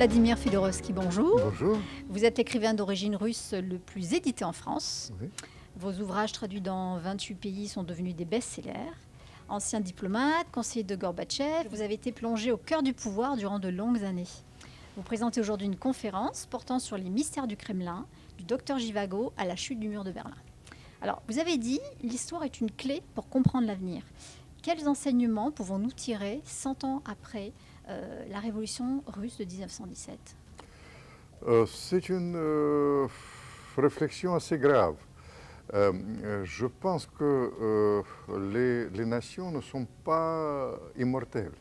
Vladimir Fyodorowski, bonjour. Bonjour. Vous êtes l'écrivain d'origine russe le plus édité en France. Oui. Vos ouvrages traduits dans 28 pays sont devenus des best-sellers. Ancien diplomate, conseiller de Gorbatchev, vous avez été plongé au cœur du pouvoir durant de longues années. Vous présentez aujourd'hui une conférence portant sur les mystères du Kremlin, du docteur Zhivago à la chute du mur de Berlin. Alors, vous avez dit, l'histoire est une clé pour comprendre l'avenir. Quels enseignements pouvons-nous tirer 100 ans après la révolution russe de 1917 ? C'est une réflexion assez grave. Je pense que les nations ne sont pas immortelles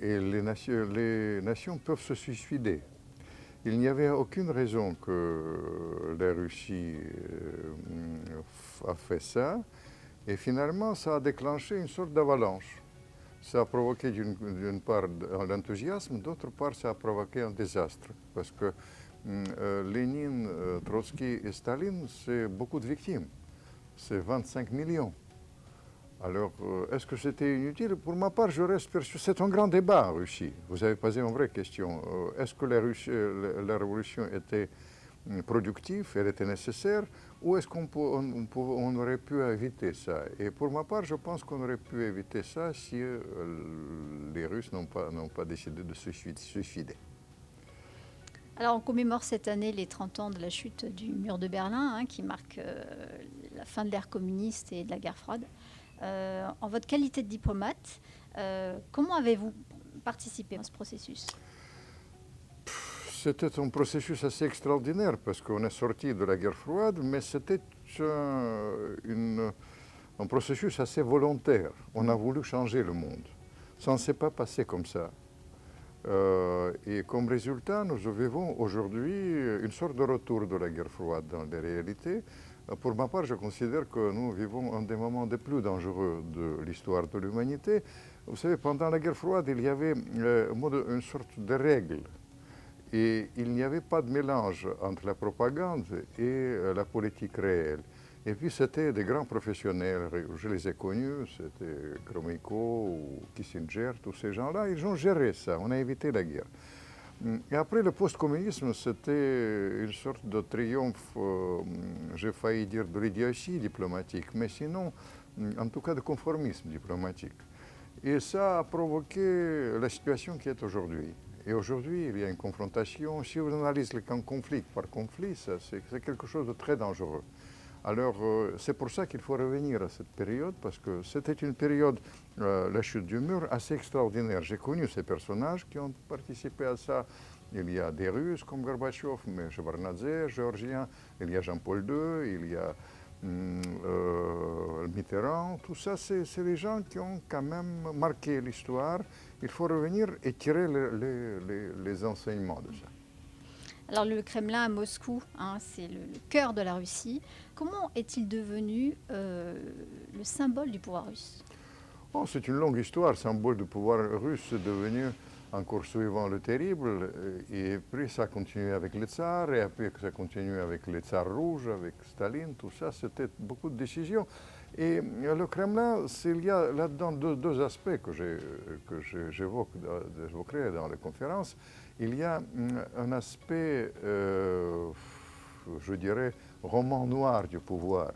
et les nations peuvent se suicider. Il n'y avait aucune raison que la Russie a fait ça et finalement ça a déclenché une sorte d'avalanche. Ça a provoqué d'une part l'enthousiasme, d'autre part ça a provoqué un désastre parce que Lénine, Trotsky et Staline, c'est beaucoup de victimes, c'est 25 millions. Alors, est-ce que c'était inutile? Pour ma part, je reste persuadé. C'est un grand débat en Russie. Vous avez posé une vraie question. Est-ce que la révolution était productive, elle était nécessaire, ou est-ce qu'on aurait pu éviter ça? Et pour ma part, je pense qu'on aurait pu éviter ça si les Russes n'ont pas décidé de se suicider. Alors, on commémore cette année les 30 ans de la chute du mur de Berlin, qui marque la fin de l'ère communiste et de la guerre froide. En votre qualité de diplomate, comment avez-vous participé à ce processus ? C'était un processus assez extraordinaire parce qu'on est sorti de la guerre froide, mais c'était un processus assez volontaire. On a voulu changer le monde. Ça ne s'est pas passé comme ça. Et comme résultat, nous vivons aujourd'hui une sorte de retour de la guerre froide dans la réalité. Pour ma part, je considère que nous vivons un des moments les plus dangereux de l'histoire de l'humanité. Vous savez, pendant la guerre froide, il y avait une sorte de règle. Et il n'y avait pas de mélange entre la propagande et la politique réelle. Et puis c'était des grands professionnels, je les ai connus, c'était Gromyko ou Kissinger, tous ces gens-là, ils ont géré ça, on a évité la guerre. Et après le post-communisme, c'était une sorte de triomphe, j'ai failli dire de l'idiotie diplomatique, mais sinon, en tout cas de conformisme diplomatique. Et ça a provoqué la situation qui est aujourd'hui. Et aujourd'hui, il y a une confrontation. Si on analyse le conflit par conflit, c'est quelque chose de très dangereux. Alors, c'est pour ça qu'il faut revenir à cette période, parce que c'était une période, la chute du mur, assez extraordinaire. J'ai connu ces personnages qui ont participé à ça. Il y a des Russes comme Gorbatchev, mais Shevardnadze, géorgien, il y a Jean-Paul II, il y a Mitterrand. Tout ça, c'est les gens qui ont quand même marqué l'histoire. Il faut revenir et tirer les enseignements de ça. Alors le Kremlin à Moscou, c'est le cœur de la Russie. Comment est-il devenu le symbole du pouvoir russe ? C'est une longue histoire. Symbole du pouvoir russe, c'est devenu encore suivant le terrible. Et puis ça a continué avec les tsars, et après ça a continué avec les tsars rouges, avec Staline, tout ça. C'était beaucoup de décisions. Et le Kremlin, il y a là-dedans deux aspects que j'évoquerai dans les conférences. Il y a un aspect, je dirais, roman noir du pouvoir.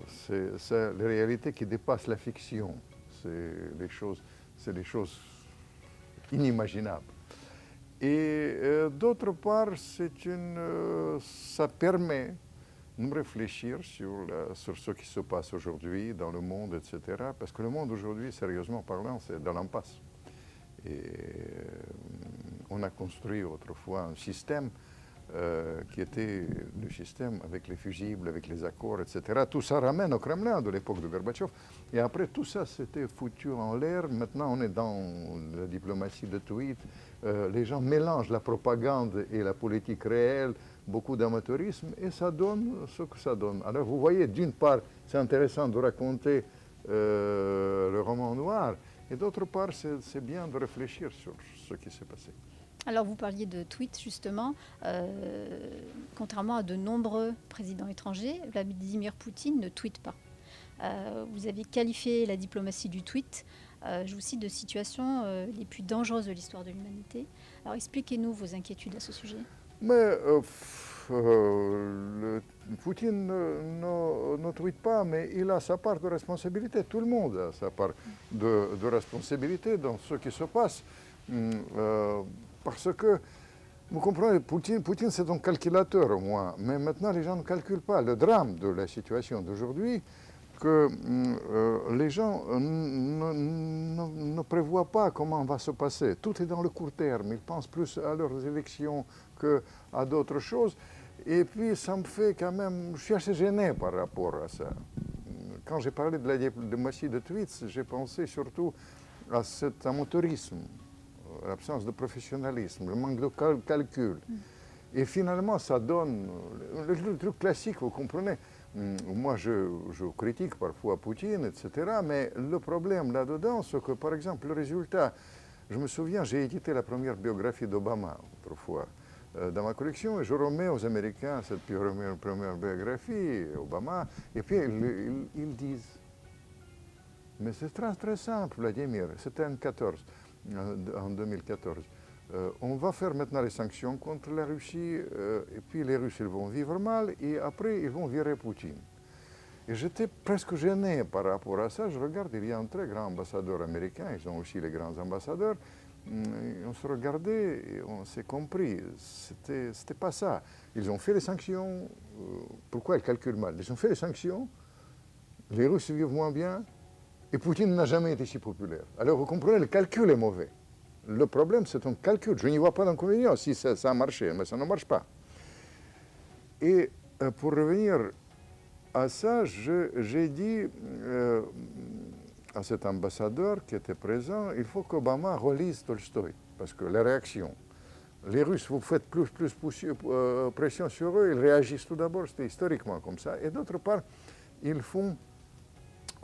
C'est la réalité qui dépasse la fiction. C'est des choses inimaginables. Et d'autre part, ça permet de réfléchir sur ce qui se passe aujourd'hui dans le monde, etc. Parce que le monde aujourd'hui, sérieusement parlant, c'est dans l'impasse. Et on a construit autrefois un système qui était le système avec les fusibles, avec les accords, etc. Tout ça ramène au Kremlin de l'époque de Gorbatchev. Et après, tout ça, c'était foutu en l'air. Maintenant, on est dans la diplomatie de tweet. Les gens mélangent la propagande et la politique réelle, beaucoup d'amateurisme, et ça donne ce que ça donne. Alors, vous voyez, d'une part, c'est intéressant de raconter le roman noir, et d'autre part, c'est bien de réfléchir sur ce qui s'est passé. Alors, vous parliez de tweets, justement. Contrairement à de nombreux présidents étrangers, Vladimir Poutine ne tweete pas. Vous avez qualifié la diplomatie du tweet je vous cite, de situations les plus dangereuses de l'histoire de l'humanité. Alors expliquez-nous vos inquiétudes à ce sujet. Mais Poutine ne tweete pas, mais il a sa part de responsabilité. Tout le monde a sa part de responsabilité dans ce qui se passe. Parce que, vous comprenez, Poutine c'est un calculateur au moins, mais maintenant les gens ne calculent pas. Le drame de la situation d'aujourd'hui, que les gens ne prévoient pas comment va se passer. Tout est dans le court terme. Ils pensent plus à leurs élections qu'à d'autres choses. Et puis, ça me fait quand même... Je suis assez gêné par rapport à ça. Quand j'ai parlé de la diplomatie de tweets, j'ai pensé surtout à cet amateurisme, l'absence de professionnalisme, le manque de calcul. Et finalement, ça donne le truc classique, vous comprenez. Moi, je critique parfois Poutine, etc. Mais le problème là-dedans, c'est que, par exemple, le résultat... Je me souviens, j'ai édité la première biographie d'Obama, autrefois, dans ma collection, et je remets aux Américains cette première biographie, Obama, et puis ils disent... Mais c'est très, très simple, Vladimir, c'était en 2014. On va faire maintenant les sanctions contre la Russie, et puis les Russes ils vont vivre mal, et après ils vont virer Poutine. Et j'étais presque gêné par rapport à ça. Je regarde, il y a un très grand ambassadeur américain, ils ont aussi les grands ambassadeurs. On se regardait et on s'est compris, c'était pas ça. Ils ont fait les sanctions, pourquoi ils calculent mal? Ils ont fait les sanctions, les Russes vivent moins bien, et Poutine n'a jamais été si populaire. Alors vous comprenez, le calcul est mauvais. Le problème, c'est un calcul. Je n'y vois pas d'inconvénient si ça a marché, mais ça ne marche pas. Et pour revenir à ça, j'ai dit à cet ambassadeur qui était présent, il faut qu'Obama relise Tolstoï, parce que la réaction, les Russes, vous faites plus pression sur eux, ils réagissent tout d'abord, c'était historiquement comme ça, et d'autre part, ils font,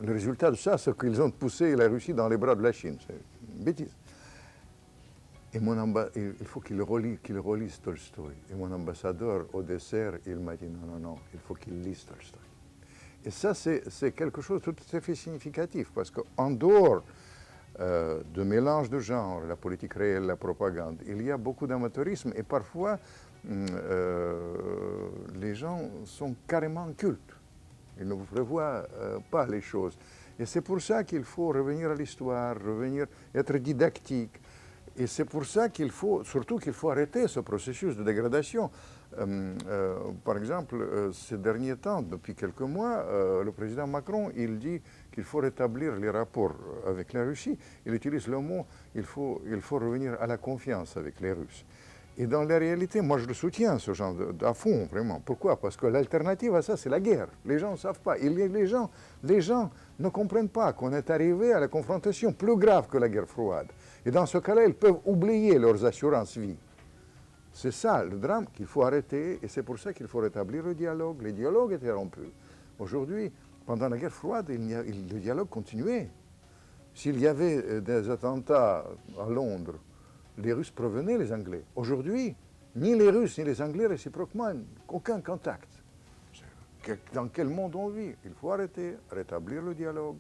le résultat de ça, c'est qu'ils ont poussé la Russie dans les bras de la Chine, c'est une bêtise. Et il faut qu'il relise Tolstoï. Et mon ambassadeur, au dessert, il m'a dit non, il faut qu'il lise Tolstoï. Et ça, c'est quelque chose de tout à fait significatif, parce qu'en dehors de mélange de genres, la politique réelle, la propagande, il y a beaucoup d'amateurisme, et parfois, les gens sont carrément cultes. Ils ne prévoient pas les choses. Et c'est pour ça qu'il faut revenir à l'histoire, être didactique. Et c'est pour ça surtout qu'il faut arrêter ce processus de dégradation. Par exemple, ces derniers temps, depuis quelques mois, le président Macron, il dit qu'il faut rétablir les rapports avec la Russie. Il utilise le mot il faut revenir à la confiance avec les Russes. Et dans la réalité, moi je le soutiens, ce genre à fond, vraiment. Pourquoi? Parce que l'alternative à ça, c'est la guerre. Les gens ne savent pas. Les gens ne comprennent pas qu'on est arrivé à la confrontation plus grave que la guerre froide. Et dans ce cas-là, ils peuvent oublier leurs assurances-vie. C'est ça le drame qu'il faut arrêter, et c'est pour ça qu'il faut rétablir le dialogue. Les dialogues étaient rompus. Aujourd'hui, pendant la guerre froide, le dialogue continuait. S'il y avait des attentats à Londres, les Russes prévenaient les Anglais. Aujourd'hui, ni les Russes ni les Anglais réciproquement, aucun contact. Dans quel monde on vit? Il faut arrêter, rétablir le dialogue,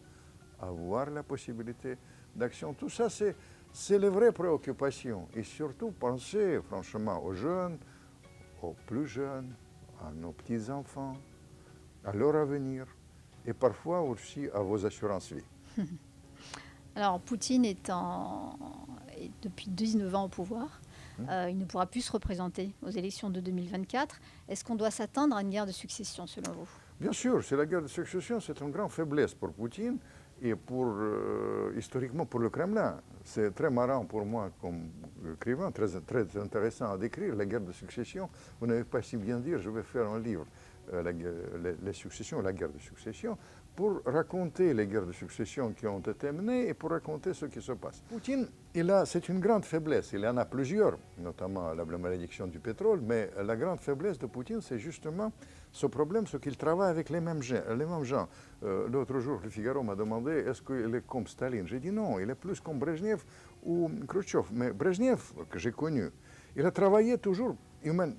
avoir la possibilité d'action. Tout ça, c'est les vraies préoccupations. Et surtout, penser franchement aux jeunes, aux plus jeunes, à nos petits-enfants, à leur avenir, et parfois aussi à vos assurances-vie. Alors, Poutine est depuis 19 ans au pouvoir. Il ne pourra plus se représenter aux élections de 2024. Est-ce qu'on doit s'attendre à une guerre de succession, selon vous? Bien sûr, c'est la guerre de succession, c'est une grande faiblesse pour Poutine et historiquement pour le Kremlin. C'est très marrant pour moi comme écrivain, très intéressant à décrire la guerre de succession. Vous n'avez pas si bien dire, je vais faire un livre, les successions, la guerre de succession, pour raconter les guerres de succession qui ont été menées et pour raconter ce qui se passe. Poutine, c'est une grande faiblesse. Il y en a plusieurs, notamment la malédiction du pétrole, mais la grande faiblesse de Poutine, c'est justement ce problème, c'est qu'il travaille avec les mêmes gens. L'autre jour, le Figaro m'a demandé, est-ce qu'il est comme Staline? J'ai dit non, il est plus comme Brezhnev ou Khrouchtchev. Mais Brezhnev, que j'ai connu, il a travaillé toujours, un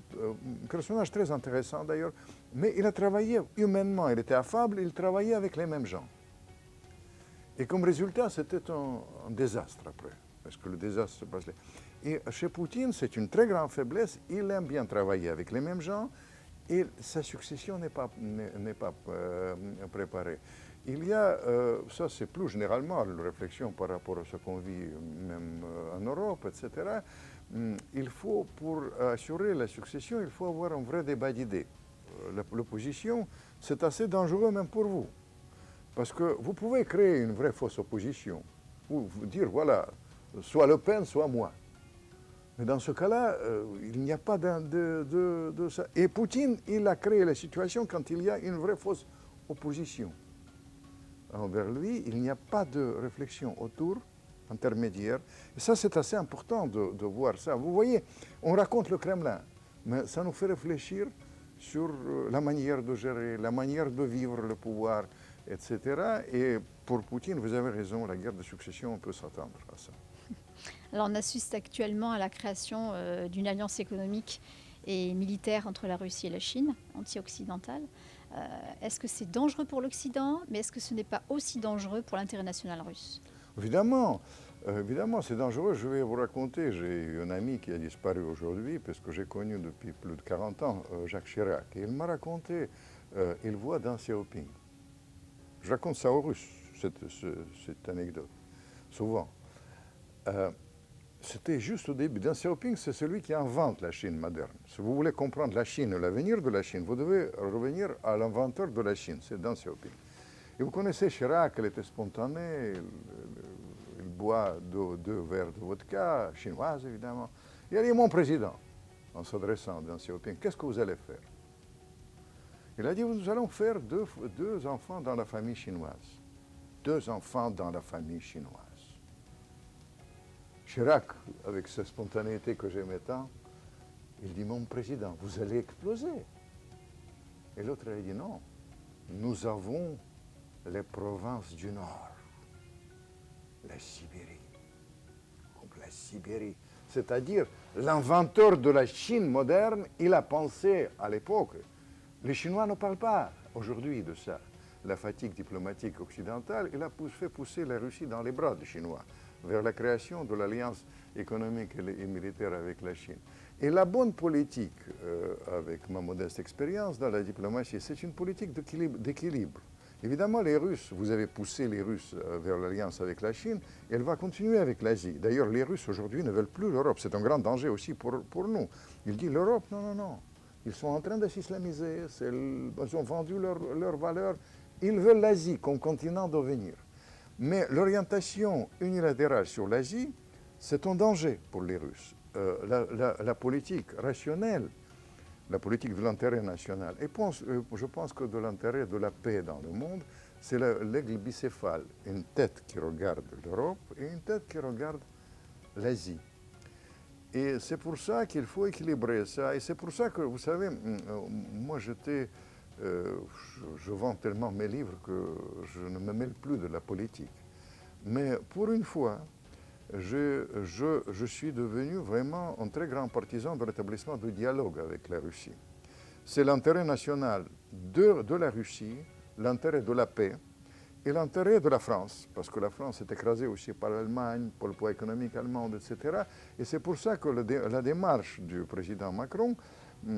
personnage très intéressant d'ailleurs, mais il a travaillé humainement, il était affable, il travaillait avec les mêmes gens. Et comme résultat, c'était un désastre après, parce que le désastre se passe là. Et chez Poutine, c'est une très grande faiblesse. Il aime bien travailler avec les mêmes gens et sa succession n'est pas préparée. Il y a, ça c'est plus généralement une réflexion par rapport à ce qu'on vit même en Europe, etc. Il faut, pour assurer la succession, il faut avoir un vrai débat d'idées. L'opposition, c'est assez dangereux même pour vous. Parce que vous pouvez créer une vraie fausse opposition. Vous dire, voilà, soit Le Pen, soit moi. Mais dans ce cas-là, il n'y a pas de ça. Et Poutine, il a créé la situation quand il y a une vraie fausse opposition. Envers lui, il n'y a pas de réflexion autour, intermédiaire. Et ça, c'est assez important de voir ça. Vous voyez, on raconte le Kremlin, mais ça nous fait réfléchir sur la manière de gérer, la manière de vivre le pouvoir, etc. Et pour Poutine, vous avez raison, la guerre de succession, on peut s'attendre à ça. Alors on assiste actuellement à la création d'une alliance économique et militaire entre la Russie et la Chine, anti-occidentale. Est-ce que c'est dangereux pour l'Occident, mais est-ce que ce n'est pas aussi dangereux pour l'intérêt national russe? Évidemment, évidemment, c'est dangereux. Je vais vous raconter, j'ai un ami qui a disparu aujourd'hui, parce que j'ai connu depuis plus de 40 ans Jacques Chirac. Et il m'a raconté, il voit Deng Xiaoping. Je raconte ça aux Russes, cette anecdote, souvent. C'était juste au début. Deng Xiaoping, c'est celui qui invente la Chine moderne. Si vous voulez comprendre la Chine, l'avenir de la Chine, vous devez revenir à l'inventeur de la Chine, c'est Deng Xiaoping. Et vous connaissez Chirac, elle était spontanée, il boit deux verres de vodka, chinoise évidemment. Il a dit, mon président, en s'adressant à Deng Xiaoping, qu'est-ce que vous allez faire? Il a dit, nous allons faire deux enfants dans la famille chinoise. 2 enfants dans la famille chinoise. Chirac, avec sa spontanéité que j'aimais tant, il dit, mon président, vous allez exploser. Et l'autre a dit, non, nous avons les provinces du Nord, la Sibérie, donc la Sibérie. C'est-à-dire, l'inventeur de la Chine moderne, il a pensé à l'époque. Les Chinois ne parlent pas aujourd'hui de ça. La fatigue diplomatique occidentale, il a fait pousser la Russie dans les bras des Chinois, vers la création de l'alliance économique et militaire avec la Chine. Et la bonne politique, avec ma modeste expérience dans la diplomatie, c'est une politique d'équilibre. Évidemment, les Russes, vous avez poussé les Russes vers l'alliance avec la Chine, et elle va continuer avec l'Asie. D'ailleurs, les Russes aujourd'hui ne veulent plus l'Europe. C'est un grand danger aussi pour nous. Ils disent l'Europe, non, non, non. Ils sont en train de s'islamiser, ils ont vendu leurs valeurs. Ils veulent l'Asie comme continent d'avenir. Mais l'orientation unilatérale sur l'Asie, c'est un danger pour les Russes. La politique rationnelle, la politique de l'intérêt national, et je pense que de l'intérêt de la paix dans le monde, c'est l'aigle bicéphale, une tête qui regarde l'Europe et une tête qui regarde l'Asie. Et c'est pour ça qu'il faut équilibrer ça. Et c'est pour ça que, vous savez, moi je vends tellement mes livres que je ne me mêle plus de la politique. Mais pour une fois, je suis devenu vraiment un très grand partisan de l'établissement du dialogue avec la Russie. C'est l'intérêt national de la Russie, l'intérêt de la paix et l'intérêt de la France, parce que la France est écrasée aussi par l'Allemagne, par le poids économique allemand, etc. Et c'est pour ça que la démarche du président Macron,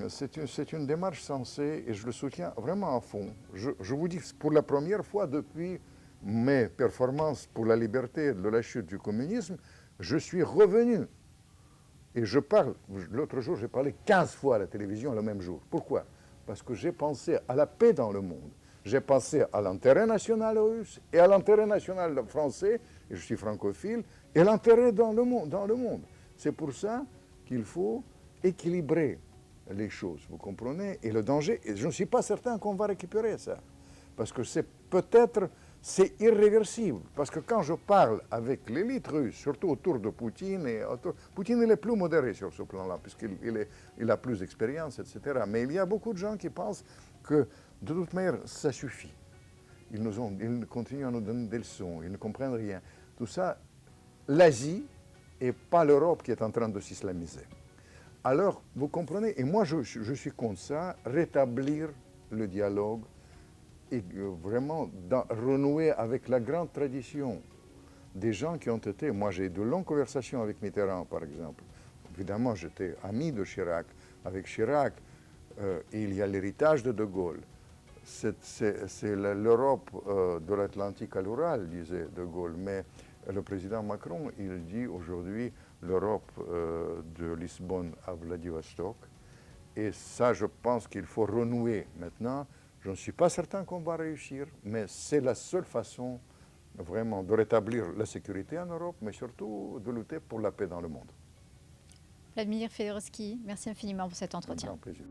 c'est une démarche sensée et je le soutiens vraiment à fond. Je vous dis, pour la première fois depuis mes performances pour la liberté de la chute du communisme, je suis revenu. Et je parle, l'autre jour, j'ai parlé 15 fois à la télévision le même jour. Pourquoi? Parce que j'ai pensé à la paix dans le monde. J'ai pensé à l'intérêt national russe et à l'intérêt national français, et je suis francophile, et l'intérêt dans le monde. C'est pour ça qu'il faut équilibrer les choses, vous comprenez? Et le danger, et je ne suis pas certain qu'on va récupérer ça. Parce que c'est irréversible. Parce que quand je parle avec l'élite russe, surtout autour de Poutine, Poutine il est plus modéré sur ce plan-là, puisqu'il a plus d'expérience, etc. Mais il y a beaucoup de gens qui pensent que de toute manière, ça suffit. Ils continuent à nous donner des leçons, ils ne comprennent rien. Tout ça, l'Asie et pas l'Europe qui est en train de s'islamiser. Alors, vous comprenez, et moi je suis contre ça, rétablir le dialogue et vraiment renouer avec la grande tradition des gens qui ont été... Moi, j'ai eu de longues conversations avec Mitterrand, par exemple. Évidemment, j'étais ami de Chirac. Avec Chirac, il y a l'héritage de Gaulle. C'est l'Europe de l'Atlantique à l'Oural, disait de Gaulle. Mais le président Macron, il dit aujourd'hui l'Europe de Lisbonne à Vladivostok. Et ça, je pense qu'il faut renouer maintenant. Je ne suis pas certain qu'on va réussir, mais c'est la seule façon vraiment de rétablir la sécurité en Europe, mais surtout de lutter pour la paix dans le monde. Vladimir Fedorovski, merci infiniment pour cet Un entretien. grand plaisir.